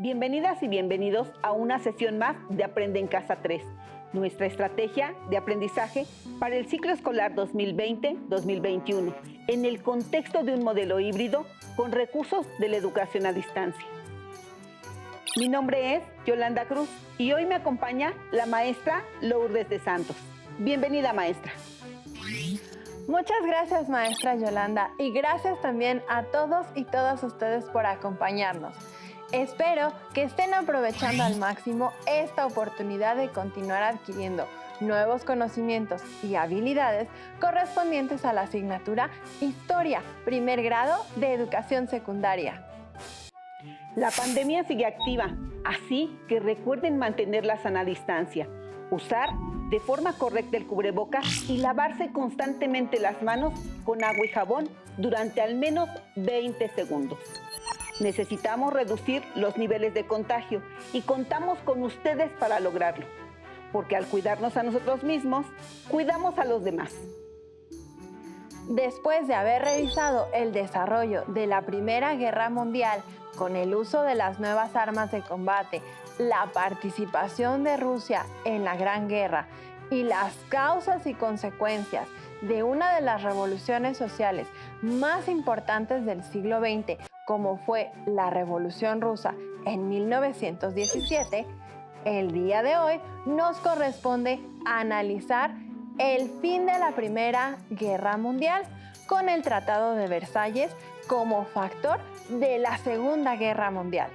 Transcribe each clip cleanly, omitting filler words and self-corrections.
Bienvenidas y bienvenidos a una sesión más de Aprende en Casa 3, nuestra estrategia de aprendizaje para el ciclo escolar 2020-2021, en el contexto de un modelo híbrido con recursos de la educación a distancia. Mi nombre es Yolanda Cruz y hoy me acompaña la maestra Lourdes de Santos. Bienvenida, maestra. Muchas gracias, maestra Yolanda, y gracias también a todos y todas ustedes por acompañarnos. Espero que estén aprovechando al máximo esta oportunidad de continuar adquiriendo nuevos conocimientos y habilidades correspondientes a la asignatura Historia, primer grado de Educación Secundaria. La pandemia sigue activa, así que recuerden mantener la sana distancia, usar de forma correcta el cubrebocas y lavarse constantemente las manos con agua y jabón durante al menos 20 segundos. Necesitamos reducir los niveles de contagio y contamos con ustedes para lograrlo, porque al cuidarnos a nosotros mismos, cuidamos a los demás. Después de haber revisado el desarrollo de la Primera Guerra Mundial con el uso de las nuevas armas de combate, la participación de Rusia en la Gran Guerra y las causas y consecuencias de una de las revoluciones sociales más importantes del siglo XX, como fue la Revolución Rusa en 1917, el día de hoy nos corresponde analizar el fin de la Primera Guerra Mundial con el Tratado de Versalles como factor de la Segunda Guerra Mundial.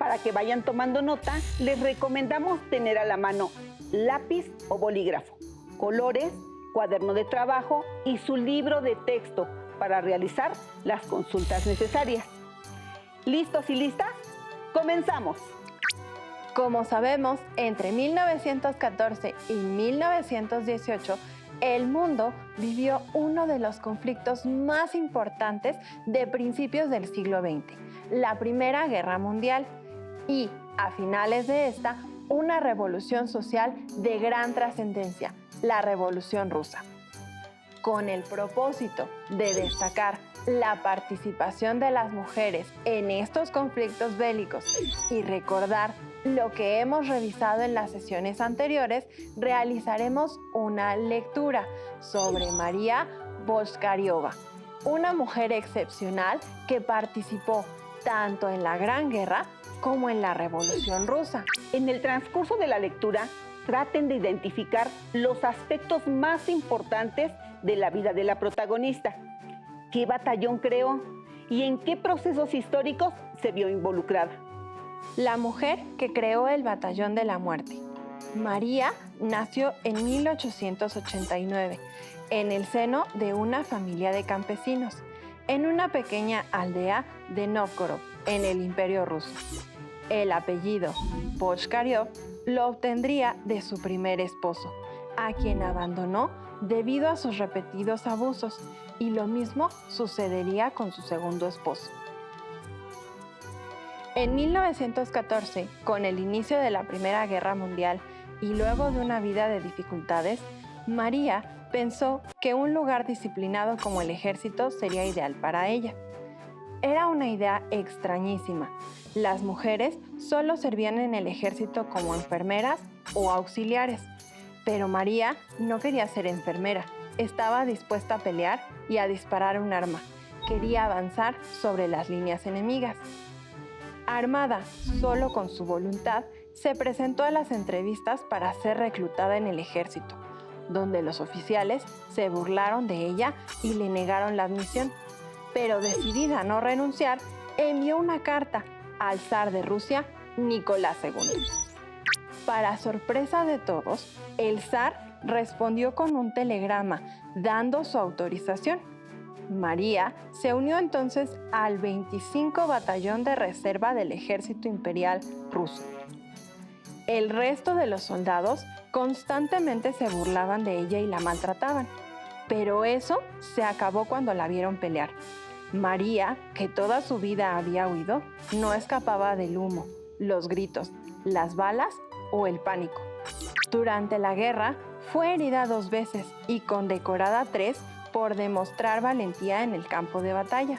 Para que vayan tomando nota, les recomendamos tener a la mano lápiz o bolígrafo, colores, cuaderno de trabajo y su libro de texto para realizar las consultas necesarias. ¿Listos y listas? ¡Comenzamos! Como sabemos, entre 1914 y 1918, el mundo vivió uno de los conflictos más importantes de principios del siglo XX, la Primera Guerra Mundial, y, a finales de esta, una revolución social de gran trascendencia, la Revolución Rusa. Con el propósito de destacar la participación de las mujeres en estos conflictos bélicos y recordar lo que hemos revisado en las sesiones anteriores, realizaremos una lectura sobre María Boshkariova, una mujer excepcional que participó tanto en la Gran Guerra como en la Revolución Rusa. En el transcurso de la lectura, traten de identificar los aspectos más importantes de la vida de la protagonista. ¿Qué batallón creó? ¿Y en qué procesos históricos se vio involucrada? La mujer que creó el Batallón de la Muerte. María nació en 1889 en el seno de una familia de campesinos en una pequeña aldea de Novgorod, en el Imperio Ruso. El apellido Boshkariov lo obtendría de su primer esposo, a quien abandonó debido a sus repetidos abusos, y lo mismo sucedería con su segundo esposo. En 1914, con el inicio de la Primera Guerra Mundial y luego de una vida de dificultades, María pensó que un lugar disciplinado como el ejército sería ideal para ella. Era una idea extrañísima. Las mujeres solo servían en el ejército como enfermeras o auxiliares, pero María no quería ser enfermera. Estaba dispuesta a pelear y a disparar un arma. Quería avanzar sobre las líneas enemigas. Armada solo con su voluntad, se presentó a las entrevistas para ser reclutada en el ejército, donde los oficiales se burlaron de ella y le negaron la admisión. Pero decidida a no renunciar, envió una carta al zar de Rusia, Nicolás II. Para sorpresa de todos, el zar respondió con un telegrama dando su autorización. María se unió entonces al 25 Batallón de Reserva del Ejército Imperial Ruso. El resto de los soldados constantemente se burlaban de ella y la maltrataban, pero eso se acabó cuando la vieron pelear. María, que toda su vida había huido, no escapaba del humo, los gritos, las balas o el pánico. Durante la guerra fue herida 2 veces y condecorada 3 por demostrar valentía en el campo de batalla.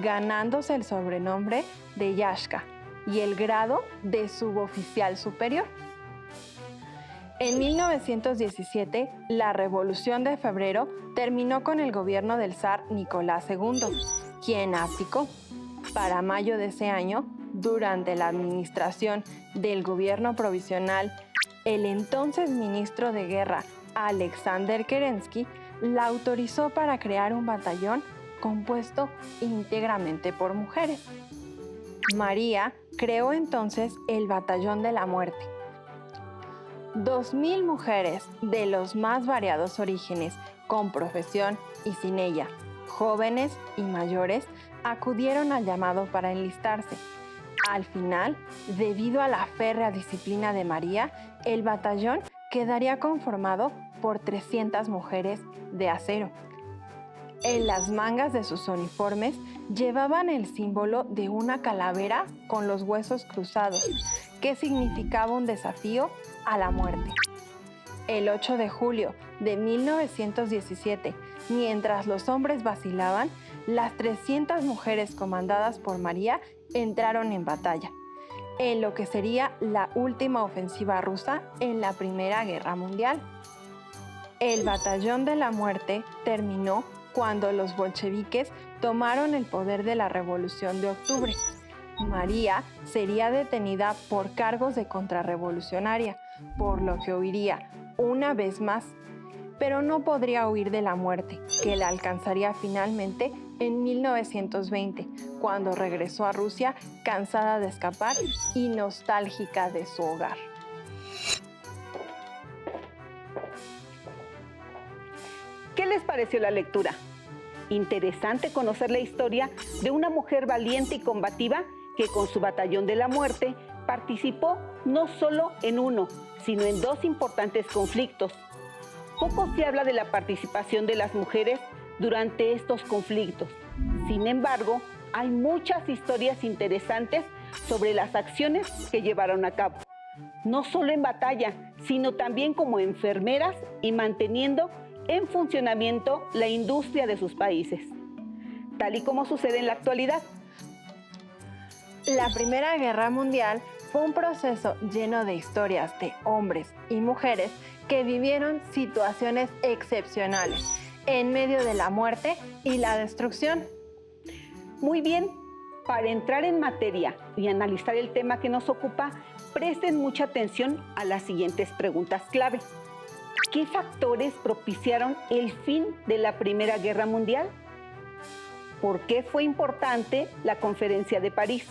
ganándose el sobrenombre de Yashka y el grado de suboficial superior. En 1917, la Revolución de Febrero terminó con el gobierno del zar Nicolás II, quien abdicó. Para mayo de ese año, durante la administración del gobierno provisional, el entonces ministro de Guerra, Alexander Kerensky, la autorizó para crear un batallón compuesto íntegramente por mujeres. María creó entonces el Batallón de la Muerte. 2,000 mujeres de los más variados orígenes, con profesión y sin ella, jóvenes y mayores, acudieron al llamado para enlistarse. Al final, debido a la férrea disciplina de María, el batallón quedaría conformado por 300 mujeres de acero. En las mangas de sus uniformes llevaban el símbolo de una calavera con los huesos cruzados, que significaba un desafío a la muerte. El 8 de julio de 1917, mientras los hombres vacilaban, las 300 mujeres comandadas por María entraron en batalla, en lo que sería la última ofensiva rusa en la Primera Guerra Mundial. El Batallón de la Muerte terminó cuando los bolcheviques tomaron el poder de la Revolución de Octubre. María sería detenida por cargos de contrarrevolucionaria, por lo que huiría una vez más, pero no podría huir de la muerte, que la alcanzaría finalmente en 1920, cuando regresó a Rusia cansada de escapar y nostálgica de su hogar. ¿Qué les pareció la lectura? Interesante conocer la historia de una mujer valiente y combativa que con su Batallón de la Muerte participó no solo en uno, sino en 2 importantes conflictos. Poco se habla de la participación de las mujeres durante estos conflictos. Sin embargo, hay muchas historias interesantes sobre las acciones que llevaron a cabo, no solo en batalla, sino también como enfermeras y manteniendo en funcionamiento la industria de sus países, tal y como sucede en la actualidad. La Primera Guerra Mundial fue un proceso lleno de historias de hombres y mujeres que vivieron situaciones excepcionales en medio de la muerte y la destrucción. Muy bien, para entrar en materia y analizar el tema que nos ocupa, presten mucha atención a las siguientes preguntas clave. ¿Qué factores propiciaron el fin de la Primera Guerra Mundial? ¿Por qué fue importante la Conferencia de París?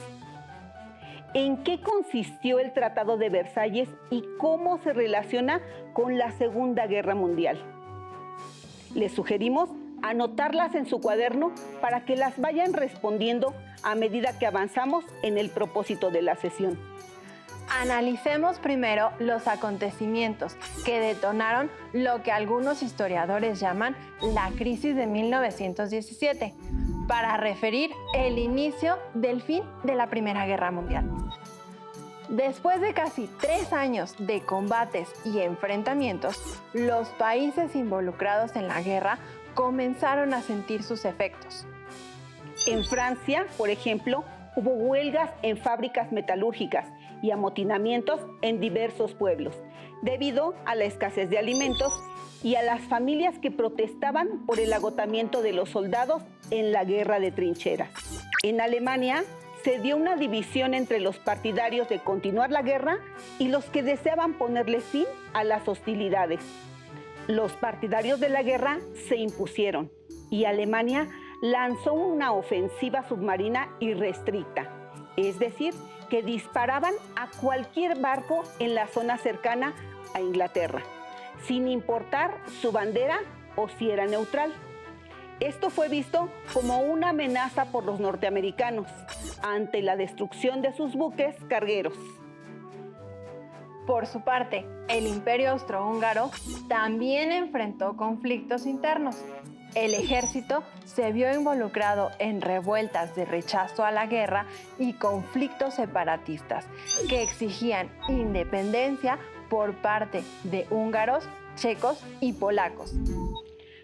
¿En qué consistió el Tratado de Versalles y cómo se relaciona con la Segunda Guerra Mundial? Les sugerimos anotarlas en su cuaderno para que las vayan respondiendo a medida que avanzamos en el propósito de la sesión. Analicemos primero los acontecimientos que detonaron lo que algunos historiadores llaman la crisis de 1917, para referir el inicio del fin de la Primera Guerra Mundial. Después de casi 3 años de combates y enfrentamientos, los países involucrados en la guerra comenzaron a sentir sus efectos. En Francia, por ejemplo, hubo huelgas en fábricas metalúrgicas y amotinamientos en diversos pueblos, debido a la escasez de alimentos y a las familias que protestaban por el agotamiento de los soldados en la guerra de trincheras. En Alemania se dio una división entre los partidarios de continuar la guerra y los que deseaban ponerle fin a las hostilidades. Los partidarios de la guerra se impusieron y Alemania lanzó una ofensiva submarina irrestricta, es decir, que disparaban a cualquier barco en la zona cercana a Inglaterra, sin importar su bandera o si era neutral. Esto fue visto como una amenaza por los norteamericanos ante la destrucción de sus buques cargueros. Por su parte, el Imperio Austrohúngaro también enfrentó conflictos internos. El ejército se vio involucrado en revueltas de rechazo a la guerra y conflictos separatistas que exigían independencia por parte de húngaros, checos y polacos.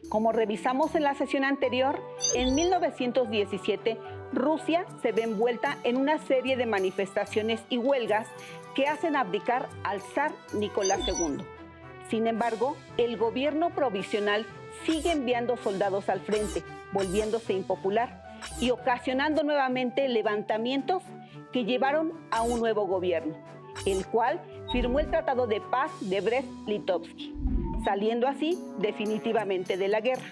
Como revisamos en la sesión anterior, en 1917 Rusia se ve envuelta en una serie de manifestaciones y huelgas que hacen abdicar al zar Nicolás II. Sin embargo, el gobierno provisional sigue enviando soldados al frente, volviéndose impopular y ocasionando nuevamente levantamientos que llevaron a un nuevo gobierno, el cual firmó el Tratado de Paz de Brest-Litovsk, saliendo así definitivamente de la guerra.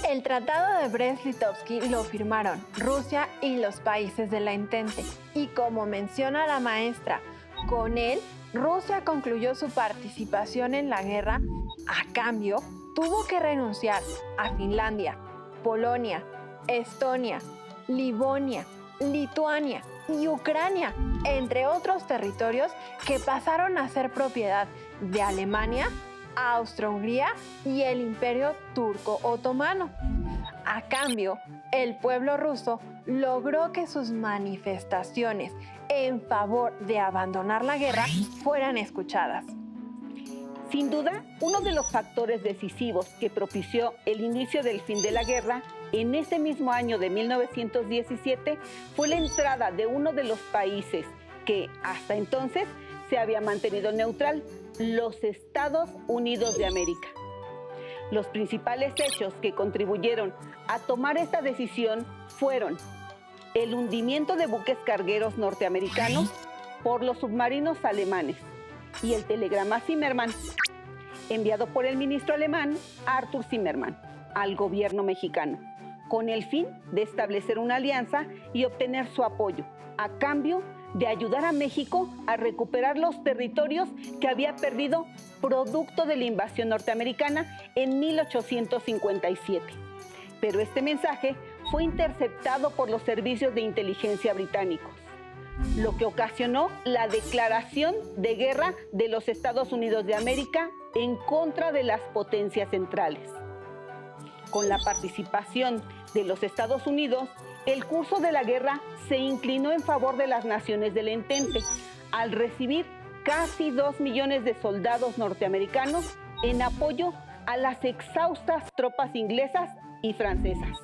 El Tratado de Brest-Litovsk lo firmaron Rusia y los países de la Entente. Y como menciona la maestra, con él Rusia concluyó su participación en la guerra. A cambio, tuvo que renunciar a Finlandia, Polonia, Estonia, Livonia, Lituania y Ucrania, entre otros territorios que pasaron a ser propiedad de Alemania, Austria-Hungría y el Imperio Turco Otomano. A cambio, el pueblo ruso logró que sus manifestaciones en favor de abandonar la guerra fueran escuchadas. Sin duda, uno de los factores decisivos que propició el inicio del fin de la guerra en ese mismo año de 1917 fue la entrada de uno de los países que hasta entonces se había mantenido neutral, los Estados Unidos de América. Los principales hechos que contribuyeron a tomar esta decisión fueron el hundimiento de buques cargueros norteamericanos por los submarinos alemanes y el telegrama Zimmermann, enviado por el ministro alemán Arthur Zimmermann al gobierno mexicano, con el fin de establecer una alianza y obtener su apoyo, a cambio de ayudar a México a recuperar los territorios que había perdido producto de la invasión norteamericana en 1857. Pero este mensaje fue interceptado por los servicios de inteligencia británicos, lo que ocasionó la declaración de guerra de los Estados Unidos de América en contra de las potencias centrales. Con la participación de los Estados Unidos, el curso de la guerra se inclinó en favor de las naciones del Entente, al recibir casi 2 millones de soldados norteamericanos en apoyo a las exhaustas tropas inglesas y francesas.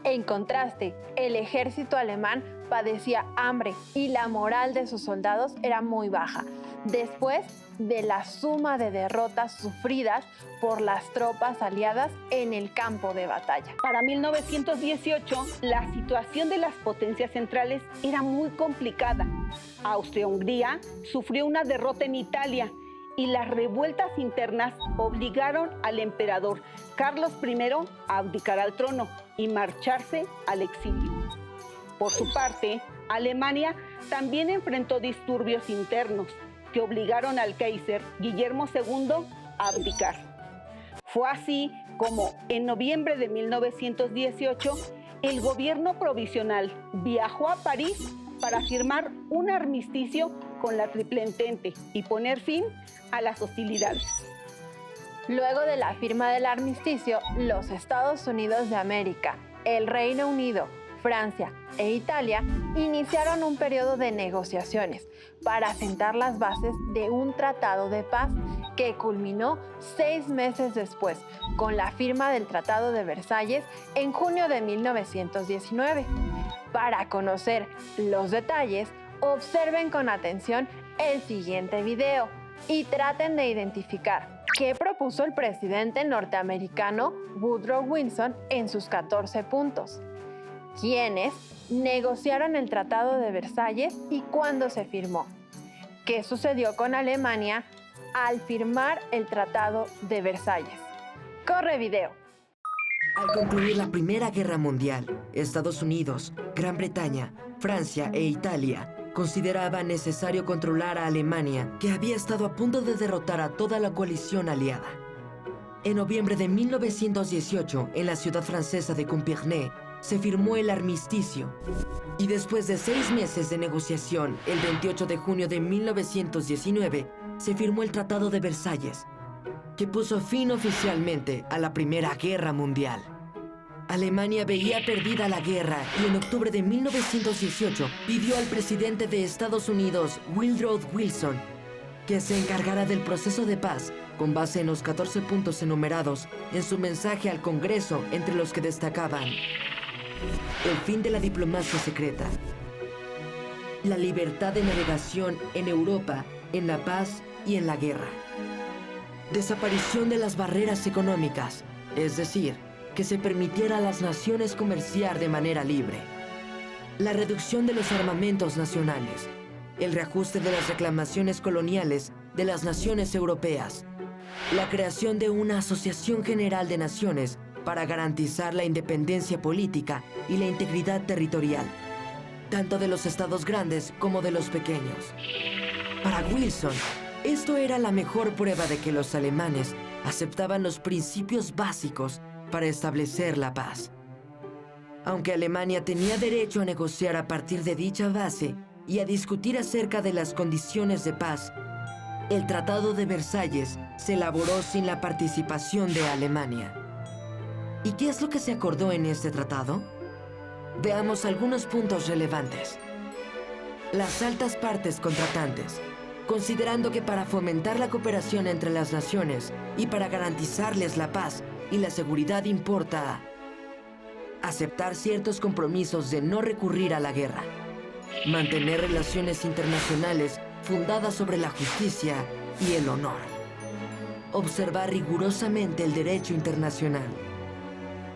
En contraste, el ejército alemán padecía hambre y la moral de sus soldados era muy baja, después de la suma de derrotas sufridas por las tropas aliadas en el campo de batalla. Para 1918, la situación de las potencias centrales era muy complicada. Austria-Hungría sufrió una derrota en Italia y las revueltas internas obligaron al emperador Carlos I a abdicar al trono y marcharse al exilio. Por su parte, Alemania también enfrentó disturbios internos que obligaron al Kaiser Guillermo II a abdicar. Fue así como, en noviembre de 1918, el gobierno provisional viajó a París para firmar un armisticio con la Triple Entente y poner fin a las hostilidades. Luego de la firma del armisticio, los Estados Unidos de América, el Reino Unido, Francia e Italia iniciaron un periodo de negociaciones para sentar las bases de un tratado de paz que culminó 6 meses después con la firma del Tratado de Versalles en junio de 1919. Para conocer los detalles, observen con atención el siguiente video y traten de identificar qué propuso el presidente norteamericano Woodrow Wilson en sus 14 puntos. ¿Quiénes negociaron el Tratado de Versalles y cuándo se firmó? ¿Qué sucedió con Alemania al firmar el Tratado de Versalles? ¡Corre video! Al concluir la Primera Guerra Mundial, Estados Unidos, Gran Bretaña, Francia e Italia consideraban necesario controlar a Alemania, que había estado a punto de derrotar a toda la coalición aliada. En noviembre de 1918, en la ciudad francesa de Compiègne, se firmó el armisticio. Y después de 6 meses de negociación, el 28 de junio de 1919, se firmó el Tratado de Versalles, que puso fin oficialmente a la Primera Guerra Mundial. Alemania veía perdida la guerra y en octubre de 1918 pidió al presidente de Estados Unidos, Woodrow Wilson, que se encargara del proceso de paz con base en los 14 puntos enumerados en su mensaje al Congreso, entre los que destacaban: el fin de la diplomacia secreta, la libertad de navegación en Europa, en la paz y en la guerra, desaparición de las barreras económicas, es decir, que se permitiera a las naciones comerciar de manera libre, la reducción de los armamentos nacionales, el reajuste de las reclamaciones coloniales de las naciones europeas, la creación de una Asociación General de Naciones para garantizar la independencia política y la integridad territorial, tanto de los estados grandes como de los pequeños. Para Wilson, esto era la mejor prueba de que los alemanes aceptaban los principios básicos para establecer la paz. Aunque Alemania tenía derecho a negociar a partir de dicha base y a discutir acerca de las condiciones de paz, el Tratado de Versalles se elaboró sin la participación de Alemania. ¿Y qué es lo que se acordó en este tratado? Veamos algunos puntos relevantes. Las altas partes contratantes, considerando que para fomentar la cooperación entre las naciones y para garantizarles la paz y la seguridad importa aceptar ciertos compromisos de no recurrir a la guerra, mantener relaciones internacionales fundadas sobre la justicia y el honor, observar rigurosamente el derecho internacional,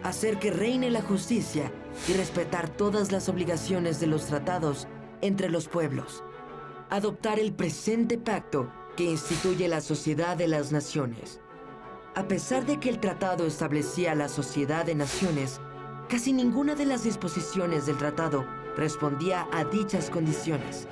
hacer que reine la justicia y respetar todas las obligaciones de los tratados entre los pueblos, adoptar el presente pacto que instituye la Sociedad de las Naciones. A pesar de que el tratado establecía la Sociedad de Naciones, casi ninguna de las disposiciones del tratado respondía a dichas condiciones.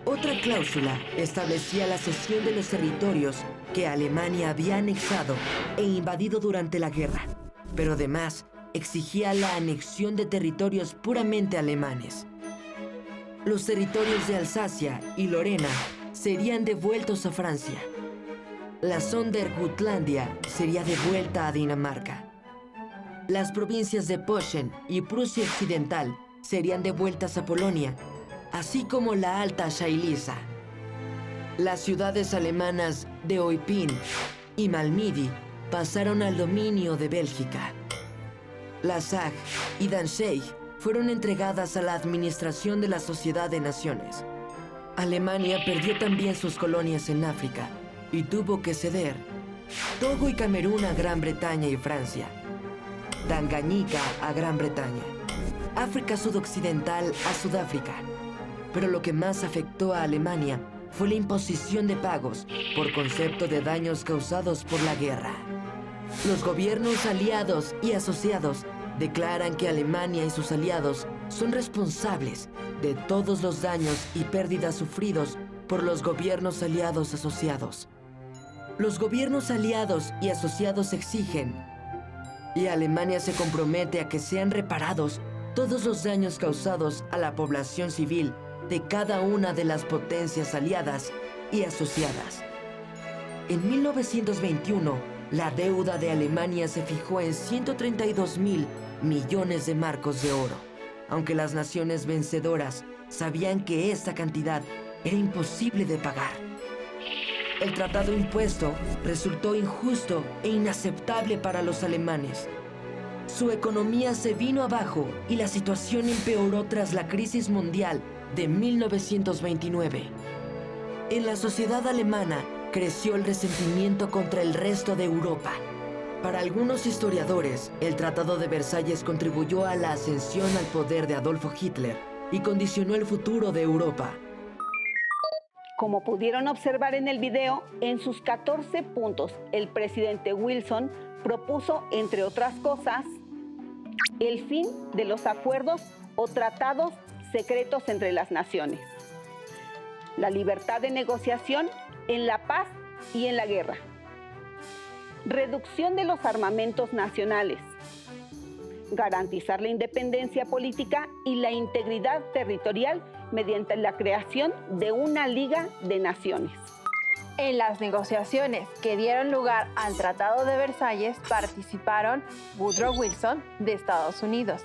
Otra cláusula establecía la cesión de los territorios que Alemania había anexado e invadido durante la guerra, pero además exigía la anexión de territorios puramente alemanes. Los territorios de Alsacia y Lorena serían devueltos a Francia. La Sondergutlandia sería devuelta a Dinamarca. Las provincias de Posen y Prusia Occidental serían devueltas a Polonia, así como la Alta Shailisa. Las ciudades alemanas de Eupen y Malmedy pasaron al dominio de Bélgica. La Saag y Danzig fueron entregadas a la administración de la Sociedad de Naciones. Alemania perdió también sus colonias en África y tuvo que ceder Togo y Camerún a Gran Bretaña y Francia, Tanganica a Gran Bretaña, África Sudoccidental a Sudáfrica. Pero lo que más afectó a Alemania fue la imposición de pagos por concepto de daños causados por la guerra. Los gobiernos aliados y asociados declaran que Alemania y sus aliados son responsables de todos los daños y pérdidas sufridos por los gobiernos aliados asociados. Los gobiernos aliados y asociados exigen, y Alemania se compromete a que sean reparados todos los daños causados a la población civil de cada una de las potencias aliadas y asociadas. En 1921, la deuda de Alemania se fijó en 132.000 millones de marcos de oro, aunque las naciones vencedoras sabían que esta cantidad era imposible de pagar. El tratado impuesto resultó injusto e inaceptable para los alemanes. Su economía se vino abajo y la situación empeoró tras la crisis mundial de 1929. En la sociedad alemana creció el resentimiento contra el resto de Europa. Para algunos historiadores, el Tratado de Versalles contribuyó a la ascensión al poder de Adolfo Hitler y condicionó el futuro de Europa. Como pudieron observar en el video, en sus 14 puntos, el presidente Wilson propuso, entre otras cosas, el fin de los acuerdos o tratados secretos entre las naciones, la libertad de negociación en la paz y en la guerra, reducción de los armamentos nacionales, garantizar la independencia política y la integridad territorial mediante la creación de una Liga de Naciones. En las negociaciones que dieron lugar al Tratado de Versalles participaron Woodrow Wilson, de Estados Unidos,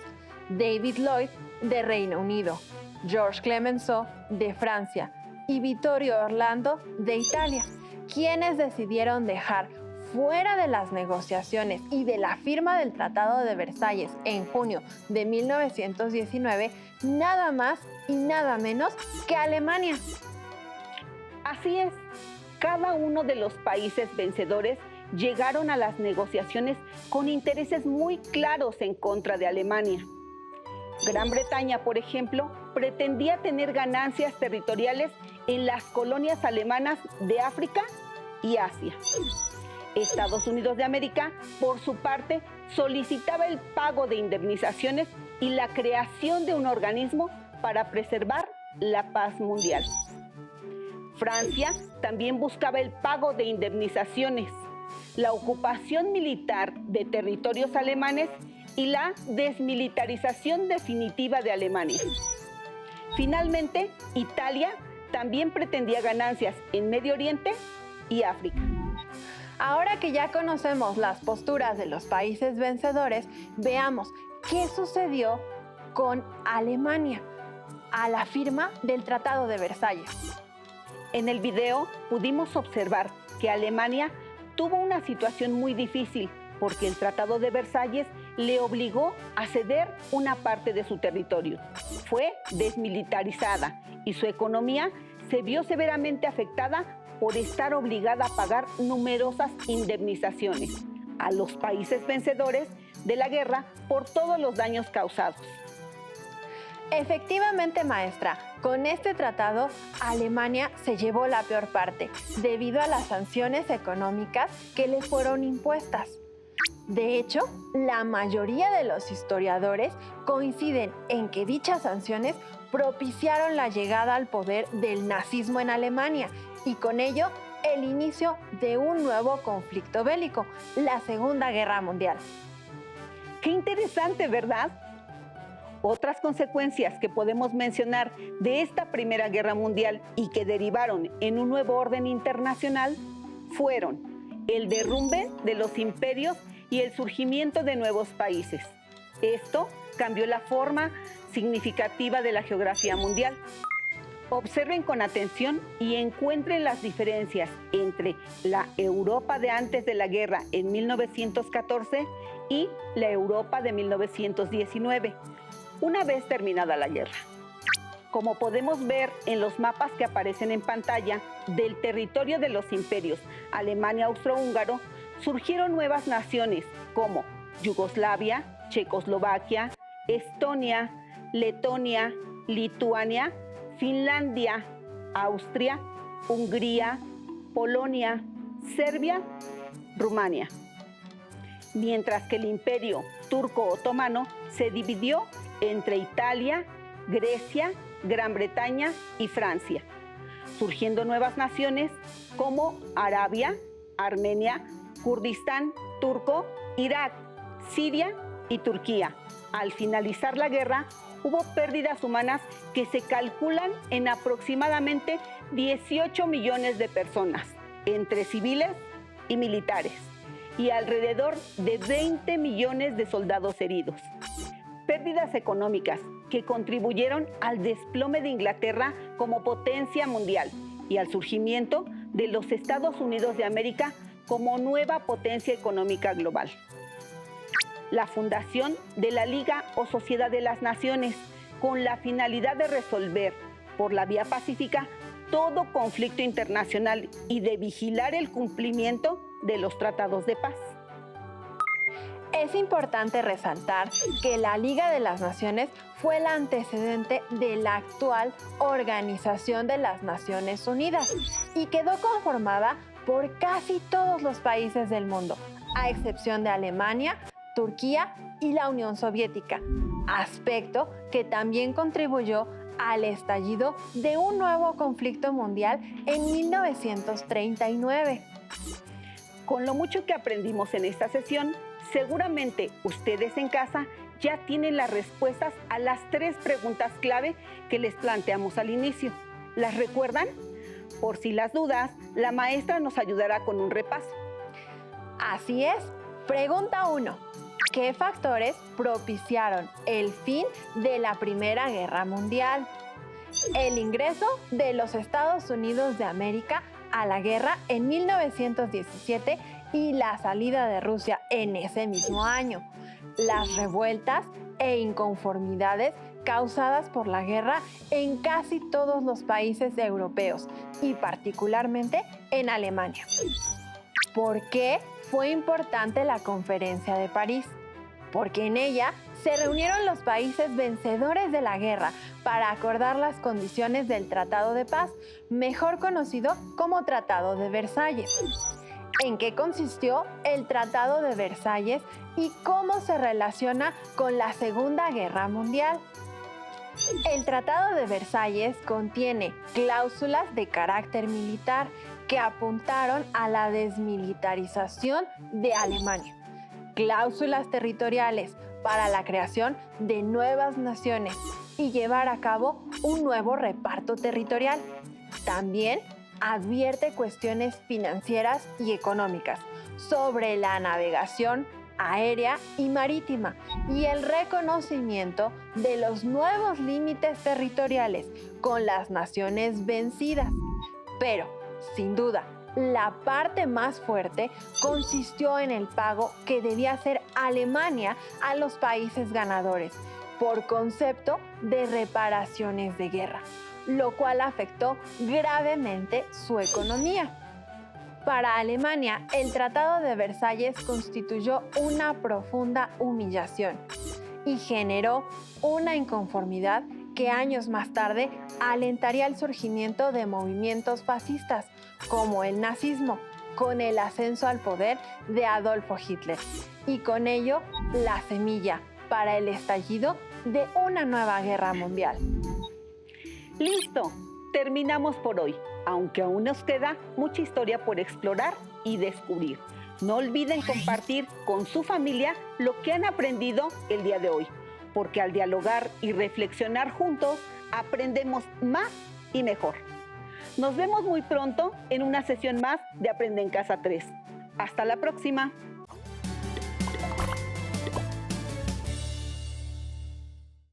David Lloyd, de Reino Unido, Georges Clemenceau, de Francia, y Vittorio Orlando, de Italia, quienes decidieron dejar fuera de las negociaciones y de la firma del Tratado de Versalles en junio de 1919, nada más y nada menos que Alemania. Así es, cada uno de los países vencedores llegaron a las negociaciones con intereses muy claros en contra de Alemania. Gran Bretaña, por ejemplo, pretendía tener ganancias territoriales en las colonias alemanas de África y Asia. Estados Unidos de América, por su parte, solicitaba el pago de indemnizaciones y la creación de un organismo para preservar la paz mundial. Francia también buscaba el pago de indemnizaciones, la ocupación militar de territorios alemanes y la desmilitarización definitiva de Alemania. Finalmente, Italia también pretendía ganancias en Medio Oriente y África. Ahora que ya conocemos las posturas de los países vencedores, veamos qué sucedió con Alemania a la firma del Tratado de Versalles. En el video pudimos observar que Alemania tuvo una situación muy difícil porque el Tratado de Versalles le obligó a ceder una parte de su territorio. Fue desmilitarizada y su economía se vio severamente afectada por estar obligada a pagar numerosas indemnizaciones a los países vencedores de la guerra por todos los daños causados. Efectivamente, maestra, con este tratado, Alemania se llevó la peor parte, debido a las sanciones económicas que le fueron impuestas. De hecho, la mayoría de los historiadores coinciden en que dichas sanciones propiciaron la llegada al poder del nazismo en Alemania y con ello el inicio de un nuevo conflicto bélico, la Segunda Guerra Mundial. ¡Qué interesante!, ¿verdad? Otras consecuencias que podemos mencionar de esta Primera Guerra Mundial y que derivaron en un nuevo orden internacional fueron el derrumbe de los imperios y el surgimiento de nuevos países. Esto cambió la forma significativa de la geografía mundial. Observen con atención y encuentren las diferencias entre la Europa de antes de la guerra en 1914 y la Europa de 1919. Una vez terminada la guerra. Como podemos ver en los mapas que aparecen en pantalla, del territorio de los imperios Alemania-Austrohúngaro, surgieron nuevas naciones como Yugoslavia, Checoslovaquia, Estonia, Letonia, Lituania, Finlandia, Austria, Hungría, Polonia, Serbia, Rumania. Mientras que el imperio turco-otomano se dividió entre Italia, Grecia, Gran Bretaña y Francia, surgiendo nuevas naciones como Arabia, Armenia, Kurdistán turco, Irak, Siria y Turquía. Al finalizar la guerra, hubo pérdidas humanas que se calculan en aproximadamente 18 millones de personas, entre civiles y militares, y alrededor de 20 millones de soldados heridos. Pérdidas económicas que contribuyeron al desplome de Inglaterra como potencia mundial y al surgimiento de los Estados Unidos de América como nueva potencia económica global. La fundación de la Liga o Sociedad de las Naciones, con la finalidad de resolver por la vía pacífica todo conflicto internacional y de vigilar el cumplimiento de los tratados de paz. Es importante resaltar que la Liga de las Naciones fue el antecedente de la actual Organización de las Naciones Unidas y quedó conformada por casi todos los países del mundo, a excepción de Alemania, Turquía y la Unión Soviética, aspecto que también contribuyó al estallido de un nuevo conflicto mundial en 1939. Con lo mucho que aprendimos en esta sesión, seguramente ustedes en casa ya tienen las respuestas a las 3 preguntas clave que les planteamos al inicio. ¿Las recuerdan? Por si las dudas, la maestra nos ayudará con un repaso. Así es. Pregunta 1. ¿Qué factores propiciaron el fin de la Primera Guerra Mundial? El ingreso de los Estados Unidos de América a la guerra en 1917 y la salida de Rusia en ese mismo año, las revueltas e inconformidades causadas por la guerra en casi todos los países europeos y particularmente en Alemania. ¿Por qué fue importante la Conferencia de París? Porque en ella se reunieron los países vencedores de la guerra para acordar las condiciones del Tratado de Paz, mejor conocido como Tratado de Versalles. ¿En qué consistió el Tratado de Versalles y cómo se relaciona con la Segunda Guerra Mundial? El Tratado de Versalles contiene cláusulas de carácter militar que apuntaron a la desmilitarización de Alemania, cláusulas territoriales para la creación de nuevas naciones y llevar a cabo un nuevo reparto territorial. También advierte cuestiones financieras y económicas sobre la navegación aérea y marítima y el reconocimiento de los nuevos límites territoriales con las naciones vencidas. Pero, sin duda, la parte más fuerte consistió en el pago que debía hacer Alemania a los países ganadores por concepto de reparaciones de guerra, lo cual afectó gravemente su economía. Para Alemania, el Tratado de Versalles constituyó una profunda humillación y generó una inconformidad que años más tarde alentaría el surgimiento de movimientos fascistas como el nazismo, con el ascenso al poder de Adolfo Hitler y con ello la semilla para el estallido de una nueva guerra mundial. ¡Listo! Terminamos por hoy, aunque aún nos queda mucha historia por explorar y descubrir. No olviden compartir con su familia lo que han aprendido el día de hoy, porque al dialogar y reflexionar juntos, aprendemos más y mejor. Nos vemos muy pronto en una sesión más de Aprende en Casa 3. Hasta la próxima.